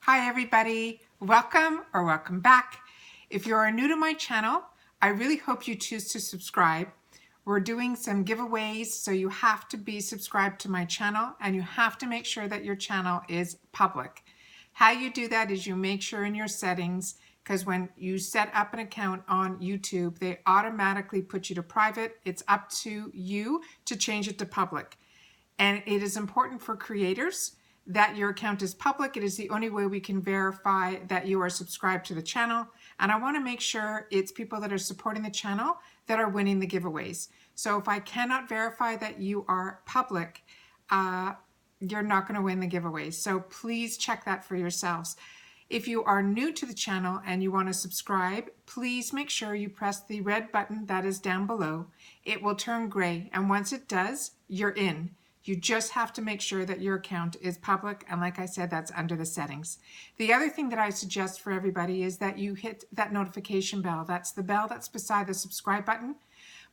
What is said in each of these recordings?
Hi everybody, welcome or welcome back. If you are new to my channel, I really hope you choose to subscribe. We're doing some giveaways, so you have to be subscribed to my channel and you have to make sure that your channel is public. How you do that is you make sure in your settings, because when you set up an account on YouTube, they automatically put you to private. It's up to you to change it to public. And it is important for creators that your account is public. It is the only way we can verify that you are subscribed to the channel. And I want to make sure it's people that are supporting the channel that are winning the giveaways. So if I cannot verify that you are public, you're not going to win the giveaways. So please check that for yourselves. If you are new to the channel and you want to subscribe, please make sure you press the red button that is down below. It will turn gray, and once it does, you're in. You just have to make sure that your account is public, and like I said, that's under the settings. The other thing that I suggest for everybody is that you hit that notification bell. That's the bell that's beside the subscribe button.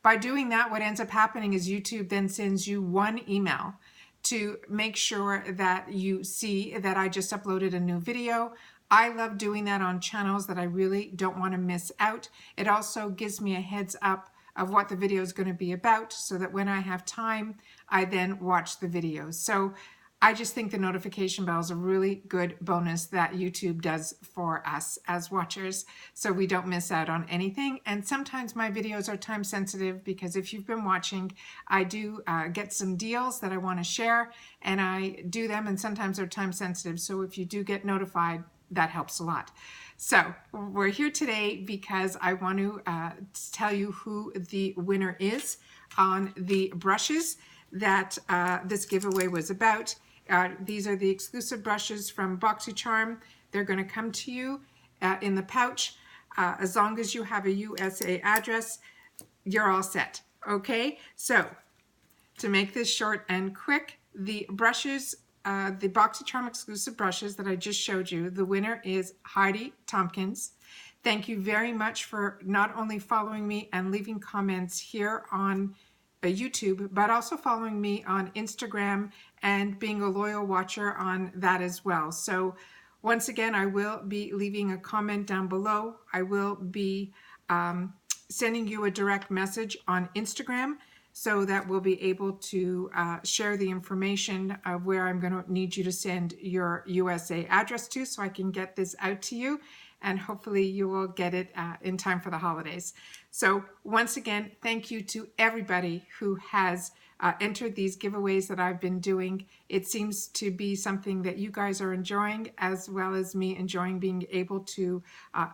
By doing that, what ends up happening is YouTube then sends you one email to make sure that you see that I just uploaded a new video. I love doing that on channels that I really don't want to miss out. It also gives me a heads up of what the video is going to be about, so that when I have time, I then watch the videos. So I just think the notification bell is a really good bonus that YouTube does for us as watchers, so we don't miss out on anything. And sometimes my videos are time sensitive, because if you've been watching, I do get some deals that I want to share, and I do them, and sometimes they're time sensitive. So if you do get notified, that helps a lot. So we're here today because I want to tell you who the winner is on the brushes that this giveaway was about. These are the exclusive brushes from Boxycharm. They're going to come to you in the pouch. As long as you have a USA address, you're all set. Okay, so to make this short and quick, the brushes, the Boxycharm exclusive brushes that I just showed you, the winner is Heidi Tompkins. Thank you very much for not only following me and leaving comments here on YouTube, but also following me on Instagram and being a loyal watcher on that as well. So once again, I will be leaving a comment down below. I will be sending you a direct message on Instagram, so that we'll be able to share the information of where I'm going to need you to send your USA address to, so I can get this out to you, and hopefully you will get it in time for the holidays. So once again, thank you to everybody who has entered these giveaways that I've been doing. It seems to be something that you guys are enjoying, as well as me enjoying being able to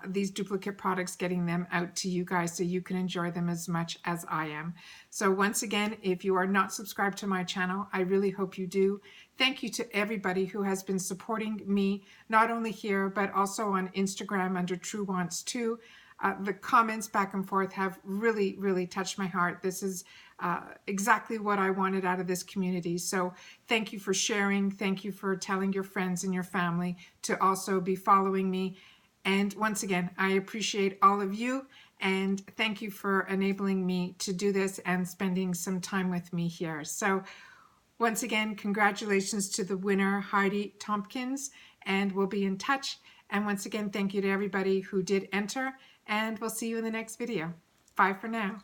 these duplicate products, getting them out to you guys so you can enjoy them as much as I am. So once again, if you are not subscribed to my channel, I really hope you do. Thank you to everybody who has been supporting me, not only here, but also on Instagram under True Wants Too. The comments back and forth have really, really touched my heart. This is exactly what I wanted out of this community. So thank you for sharing. Thank you for telling your friends and your family to also be following me. And once again, I appreciate all of you, and thank you for enabling me to do this and spending some time with me here. So once again, congratulations to the winner, Heidi Tompkins, and we'll be in touch. And once again, thank you to everybody who did enter, and we'll see you in the next video. Bye for now.